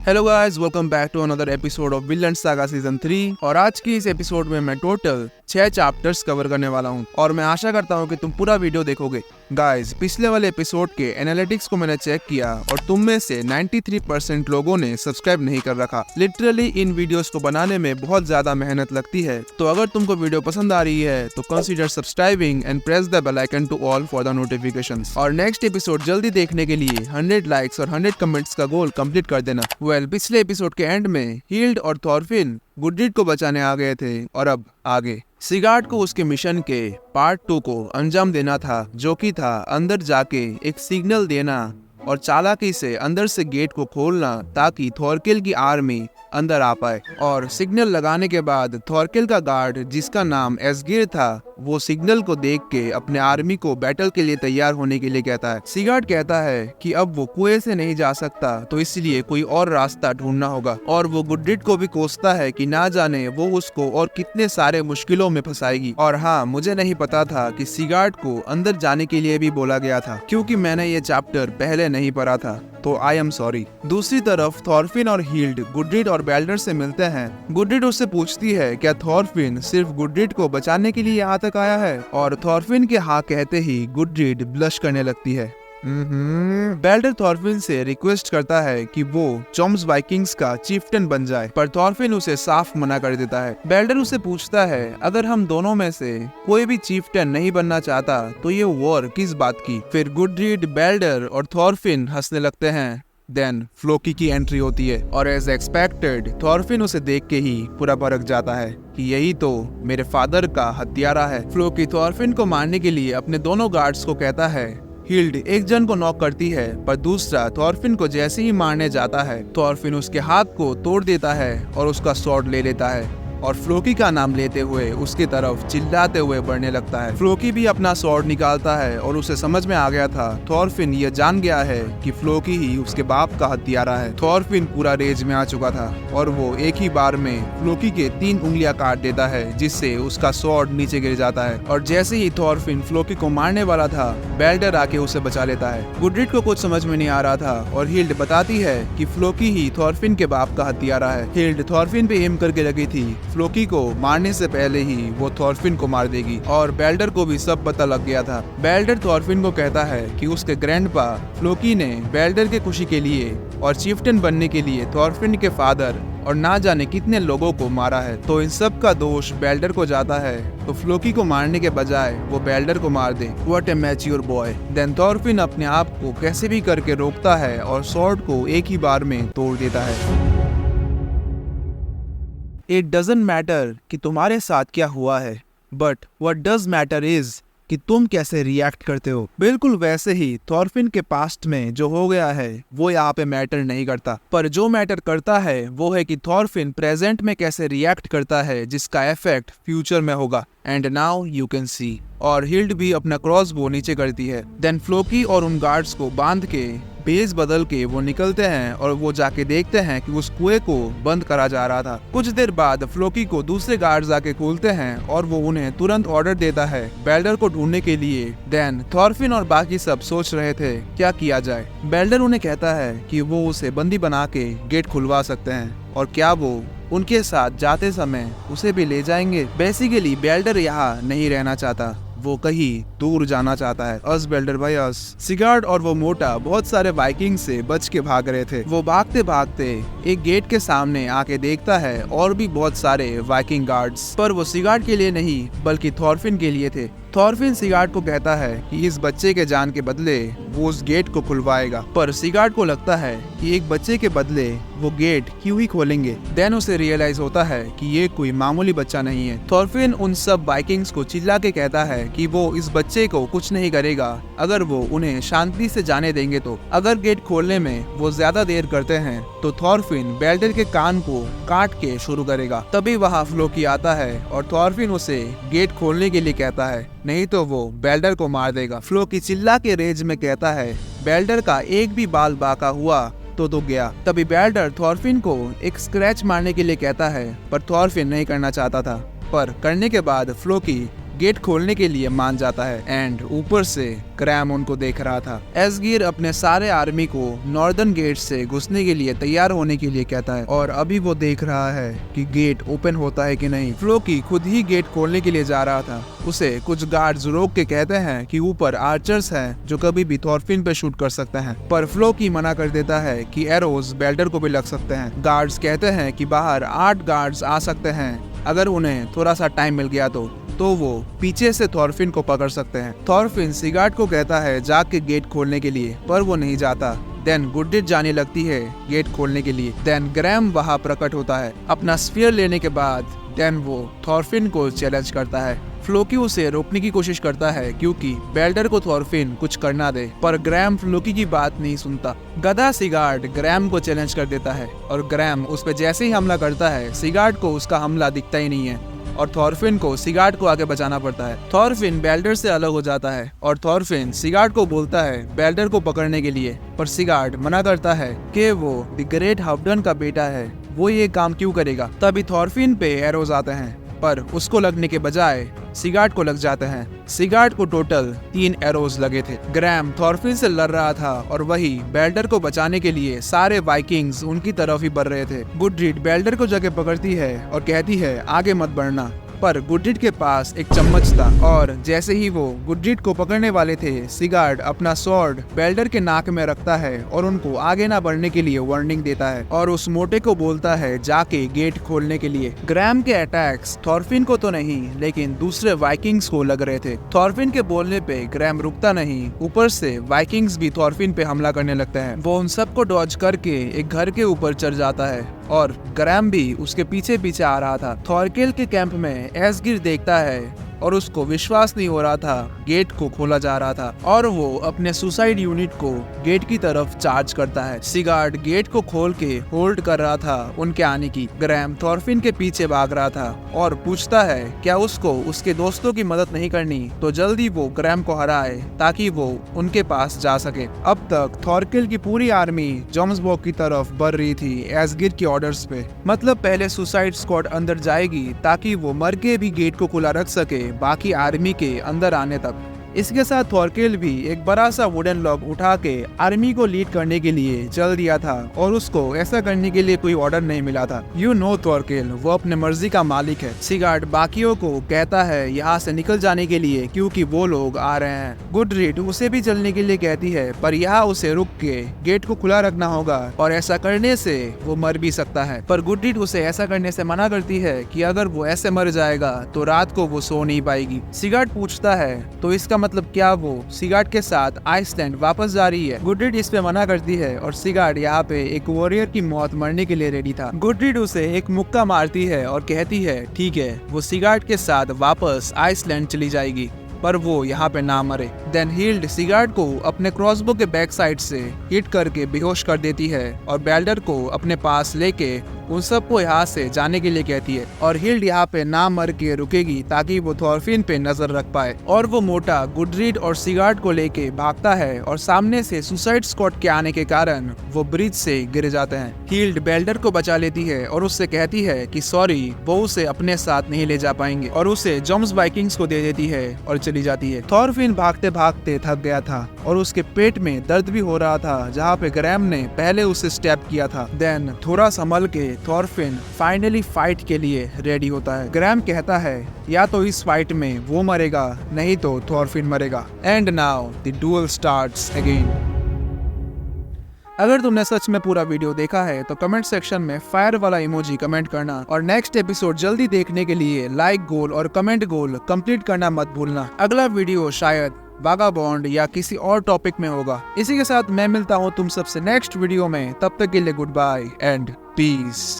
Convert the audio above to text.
Hello guys, welcome back to another episode of villain saga season 3। और आज की इस एपिसोड में मैं टोटल 6 चैप्टर्स कवर करने वाला हूं और मैं आशा करता हूं कि तुम पूरा वीडियो देखोगे। गाइस, पिछले वाले एपिसोड के एनालिटिक्स को मैंने चेक किया और तुम में से 93% लोगों ने सब्सक्राइब नहीं कर रखा। लिटरली इन वीडियोस को बनाने में बहुत ज्यादा मेहनत लगती है, तो अगर तुमको वीडियो पसंद आ रही है तो consider subscribing and press the bell icon to all for the notifications. और नेक्स्ट एपिसोड जल्दी देखने के लिए 100 लाइक्स और 100 कमेंट्स का गोल कंप्लीट कर देना। पिछले एपिसोड के एंड में हील्ड और थॉरफिन गुडरीड को बचाने आ गए थे और अब आगे सिगार्ड को उसके मिशन के पार्ट 2 को अंजाम देना था, जो कि था अंदर जाके एक सिग्नल देना और चालाकी से अंदर से गेट को खोलना ताकि थॉरकिल की आर्मी अंदर आ पाए। और सिग्नल लगाने के बाद थॉरकिल का गार्ड, जिसका नाम एसगिर था, वो सिग्नल को देख के अपने आर्मी को बैटल के लिए तैयार होने के लिए कहता है। सिगार्ड कहता है कि अब वो कुएं से नहीं जा सकता, तो इसलिए कोई और रास्ता ढूंढना होगा। और वो गुडरीड को भी कोसता है कि ना जाने वो उसको और कितने सारे मुश्किलों में फंसाएगी। और हाँ, मुझे नहीं पता था कि सिगार्ड को अंदर जाने के लिए भी बोला गया था, क्योंकि मैंने ये चैप्टर पहले नहीं पढ़ा था, तो आई एम सॉरी। दूसरी तरफ थॉरफिन और हील्ड गुडरीड और बेल्डर से मिलते हैं। गुडरीड उससे पूछती है क्या थॉरफिन सिर्फ गुडरीड को बचाने के लिए यहाँ तक आया है, और थॉरफिन के हाँ कहते ही गुडरीड ब्लश करने लगती है। बेल्डर थॉरफिन से रिक्वेस्ट करता है कि वो चॉम्स वाइकिंग्स का चीफ्टन बन जाए, पर थॉरफिन उसे साफ मना कर देता है। बेल्डर उसे पूछता है अगर हम दोनों में से कोई भी चीफ्टन नहीं बनना चाहता तो ये वॉर किस बात की। फिर गुडरीड, बेल्डर और थॉरफिन हंसने लगते हैं। देन फ्लोकी की एंट्री होती है और एज एक्सपेक्टेड थॉरफिन उसे देख के ही पूरा भड़क जाता है कि यही तो मेरे फादर का हत्यारा है। फ्लोकी थॉरफिन को मारने के लिए अपने दोनों गार्ड्स को कहता है। हील्ड एक जन को नॉक करती है, पर दूसरा थॉरफिन को जैसे ही मारने जाता है, थॉरफिन उसके हाथ को तोड़ देता है और उसका स्वॉर्ड ले लेता है और फ्लोकी का नाम लेते हुए उसकी तरफ चिल्लाते हुए बढ़ने लगता है। फ्लोकी भी अपना स्वॉर्ड निकालता है और उसे समझ में आ गया था, थॉरफिन ये जान गया है कि फ्लोकी ही उसके बाप का हत्यारा है। थॉरफिन पूरा रेज में आ चुका था और वो एक ही बार में फ्लोकी के 3 उंगलियां काट देता है, जिससे उसका स्वॉर्ड नीचे गिर जाता है। और जैसे ही थॉरफिन फ्लोकी को मारने वाला था, बेल्डर आके उसे बचा लेता है। गुडरीड को कुछ समझ में नहीं आ रहा था और हील्ड बताती है कि फ्लोकी ही थॉरफिन के बाप का हत्यारा है। हील्ड थॉरफिन पे एम करके लगी थी, फ्लोकी को मारने से पहले ही वो थॉरफिन को मार देगी, और बेल्डर को भी सब पता लग गया था। बेल्डर थॉरफिन को कहता है कि उसके ग्रैंडपा फ्लोकी ने बेल्डर के खुशी के लिए और चीफ्टन बनने के लिए थॉरफिन के फादर और ना जाने कितने लोगों को मारा है, तो इन सब का दोष बेल्डर को जाता है। तो फ्लोकी को मारने के बजाय वो बेल्डर को मार दे। What a mature boy. Then Thorfinn अपने आप को कैसे भी करके रोकता है और स्वॉर्ड को एक ही बार में तोड़ देता है। It doesn't matter कि तुम्हारे साथ क्या हुआ है, but what does matter is कि तुम कैसे रिएक्ट करते हो। बिल्कुल वैसे ही थॉरफिन के पास्ट में जो हो गया है वो यहाँ पे मैटर नहीं करता, पर जो मैटर करता है वो है कि थॉरफिन प्रेजेंट में कैसे रिएक्ट करता है, जिसका इफेक्ट फ्यूचर में होगा। And now you can see. और हील्ड भी अपना क्रॉसबो नीचे करती है। देन फ्लोकी और उन गार्ड्स को बांध के बेस बदल के वो निकलते हैं और वो जाके देखते हैं कि उस कुएं को बंद करा जा रहा था। कुछ देर बाद फ्लोकी को दूसरे गार्ड्स आके खोलते हैं और वो उन्हें तुरंत ऑर्डर देता है बेल्डर को ढूंढने के लिए। देन थॉरफिन और बाकी सब सोच रहे थे क्या किया जाए। बेल्डर उन्हें कहता है कि वो उसे बंदी बना के गेट खुलवा सकते हैं और क्या वो उनके साथ जाते समय उसे भी ले जाएंगे। बेसिकली बेल्डर यहाँ नहीं रहना चाहता, वो कहीं दूर जाना चाहता है। अस बेल्डर भाई अस। सिगार्ड और वो मोटा बहुत सारे वाइकिंग से बच के भाग रहे थे। वो भागते भागते एक गेट के सामने आके देखता है और भी बहुत सारे वाइकिंग गार्ड्स, पर वो सिगार्ड के लिए नहीं बल्कि थॉरफिन के लिए थे। थॉरफिन सिगार्ड को कहता है कि इस बच्चे के जान के बदले वो उस गेट को खुलवाएगा, पर सिगार्ड को लगता है कि एक बच्चे के बदले वो गेट क्यों ही खोलेंगे। देन उसे रियलाइज होता है कि ये कोई मामूली बच्चा नहीं है। थॉरफिन उन सब वाइकिंग्स को चिल्ला के कहता है कि वो इस बच्चे को कुछ नहीं करेगा अगर वो उन्हें शांति से जाने देंगे तो। अगर गेट खोलने में वो ज्यादा देर करते हैं तो थॉरफिन बेल्डर के कान को काट के शुरू करेगा। तभी वहाँ फ्लोकी आता है और थॉरफिन उसे गेट खोलने के लिए कहता है, नहीं तो वो बेल्डर को मार देगा। फ्लोकी चिल्ला के रेज में कहता है बेल्डर का एक भी बाल बाका हुआ तो गया। तभी बेल्डर थॉरफिन को एक स्क्रैच मारने के लिए कहता है, पर थॉरफिन नहीं करना चाहता था। पर करने के बाद फ्लोकी गेट खोलने के लिए मान जाता है एंड ऊपर से ग्रैम उनको देख रहा था। एसगिर अपने सारे आर्मी को नॉर्दर्न गेट से घुसने के लिए तैयार होने के लिए कहता है और अभी वो देख रहा है कि गेट ओपन होता है कि नहीं। फ्लोकी खुद ही गेट खोलने के लिए जा रहा था। उसे कुछ गार्ड्स रोक के कहते हैं कि ऊपर आर्चर्स हैं जो कभी भी थॉरफिन पे शूट कर सकते हैं, पर फ्लोकी मना कर देता है कि एरोज बेल्डर को भी लग सकते हैं। गार्ड्स कहते हैं कि बाहर 8 गार्ड्स आ सकते हैं, अगर उन्हें थोड़ा सा टाइम मिल गया तो वो पीछे से थॉरफिन को पकड़ सकते हैं। थॉरफिन सिगार्ड को कहता है जाके गेट खोलने के लिए, पर वो नहीं जाता। देन गुडिट जाने लगती है गेट खोलने के लिए। देन ग्रैम वहाँ प्रकट होता है अपना स्फीयर लेने के बाद। देन वो थॉरफिन को चैलेंज करता है। फ्लोकी उसे रोकने की कोशिश करता है क्योंकि बेल्डर को थॉरफिन कुछ करना दे, पर ग्रैम फ्लोकी की बात नहीं सुनता। गधा सिगार्ड ग्रैम को चैलेंज कर देता है और ग्रैम उस पर जैसे ही हमला करता है सिगार्ड को उसका हमला दिखता ही नहीं है और थॉरफिन को सिगार्ड को आगे बचाना पड़ता है। थॉरफिन बेल्डर से अलग हो जाता है और थॉरफिन सिगार्ड को बोलता है बेल्डर को पकड़ने के लिए, पर सिगार्ड मना करता है कि वो द ग्रेट हाउडन का बेटा है, वो ये काम क्यों करेगा। तभी थॉरफिन पे एरोज आते हैं, पर उसको लगने के बजाय सिगार्ड को लग जाते हैं। सिगार्ड को टोटल 3 एरोज लगे थे। ग्रैम थॉरफिन से लड़ रहा था और वही बेल्डर को बचाने के लिए सारे वाइकिंग्स उनकी तरफ ही बढ़ रहे थे। गुडरीड बेल्डर को जगह पकड़ती है और कहती है आगे मत बढ़ना, पर गुडरीड के पास एक चम्मच था और जैसे ही वो गुडरीड को पकड़ने वाले थे सिगार्ड अपना स्वॉर्ड बेल्डर के नाक में रखता है और उनको आगे ना बढ़ने के लिए वार्निंग देता है और उस मोटे को बोलता है जाके गेट खोलने के लिए। ग्रैम के अटैक्स थॉरफिन को तो नहीं लेकिन दूसरे वाइकिंग्स को लग रहे थे। थॉरफिन के बोलने पे ग्रैम रुकता नहीं, ऊपर से वाइकिंग्स भी थॉरफिन पे हमला करने लगते हैं। वो उन सबको डॉज करके एक घर के ऊपर चढ़ जाता है और ग्रैम भी उसके पीछे पीछे आ रहा था। थॉरकेल के कैंप में एसगिर देखता है और उसको विश्वास नहीं हो रहा था गेट को खोला जा रहा था और वो अपने सुसाइड यूनिट को गेट की तरफ चार्ज करता है। सिगार्ड गेट को खोल के होल्ड कर रहा था उनके आने की। ग्रैम थॉरफिन के पीछे भाग रहा था और पूछता है क्या उसको उसके दोस्तों की मदद नहीं करनी तो जल्दी वो ग्रैम को हराए ताकि वो उनके पास जा सके। अब तक थॉरकेल की पूरी आर्मी जोम्सबर्ग की तरफ बढ़ रही थी एसगिर की ऑर्डर्स पे। मतलब पहले सुसाइड स्क्वाड अंदर जाएगी ताकि वो मर के भी गेट को खुला रख सके बाकी आर्मी के अंदर आने तक। इसके साथ थॉरकेल भी एक बड़ा सा वुडन लॉग उठा के आर्मी को लीड करने के लिए चल दिया था और उसको ऐसा करने के लिए कोई ऑर्डर नहीं मिला था। यू नो थॉरकेल वो अपने मर्जी का मालिक है। सिगार्ड बाकियों को कहता है यहाँ से निकल जाने के लिए क्योंकि वो लोग आ रहे हैं। गुडरीड उसे भी चलने के लिए कहती है पर यहाँ उसे रुक के गेट को खुला रखना होगा और ऐसा करने से वो मर भी सकता है, पर गुडरीड उसे ऐसा करने से मना करती है कि अगर वो ऐसे मर जाएगा तो रात को वो सो नहीं पाएगी। सिगार्ड पूछता है तो इसका मतलब क्या वो सिगार्ड के साथ आइसलैंड वापस जा रही है। गुडरीड इस पे मना करती है और सिगार्ड यहाँ पे एक वॉरियर की मौत मरने के लिए रेडी था। गुडरीड उसे एक मुक्का मारती है और कहती है ठीक है, वो सिगार्ड के साथ वापस आइसलैंड चली जाएगी पर वो यहाँ पे ना मरे। देन हील्ड सिगार्ड को अपने क्रॉसबो के बैक साइड से हिट करके बेहोश कर देती है और बेल्डर को अपने पास लेके उन सबको यहाँ से जाने के लिए कहती है और हील्ड यहाँ पे ना मर के रुकेगी ताकि वो थॉरफिन पे नजर रख पाए। और वो मोटा गुडरीड और सिगार्ड को लेके भागता है और सामने से सुसाइड स्क्वाड के आने के कारण वो ब्रिज से गिर जाते हैं। हील्ड बेल्डर को बचा लेती है और उससे कहती है कि सॉरी वो उसे अपने साथ नहीं ले जा पाएंगे और उसे जोम्स वाइकिंग्स को दे देती है और चली जाती है। थॉरफिन भागते भागते थक गया था और उसके पेट में दर्द भी हो रहा था जहाँ पे ग्रैम ने पहले उसे स्टैब किया था। देन थोड़ा संभल के थॉरफिन फाइनली फाइट के लिए रेडी होता है। ग्रैम कहता है या तो इस फाइट में वो मरेगा नहीं तो थॉरफिन मरेगा। And now the duel starts again. अगर तुमने सच में पूरा वीडियो देखा है तो कमेंट सेक्शन में फायर वाला इमोजी कमेंट करना और नेक्स्ट एपिसोड जल्दी देखने के लिए लाइक गोल और कमेंट गोल कंप्लीट करना मत भूलना। अगला वीडियो शायद वागाबॉन्ड या किसी और टॉपिक में होगा। इसी के साथ मैं मिलता हूँ तुम सबसे नेक्स्ट वीडियो में, तब तक के लिए गुड बाय एंड पीस।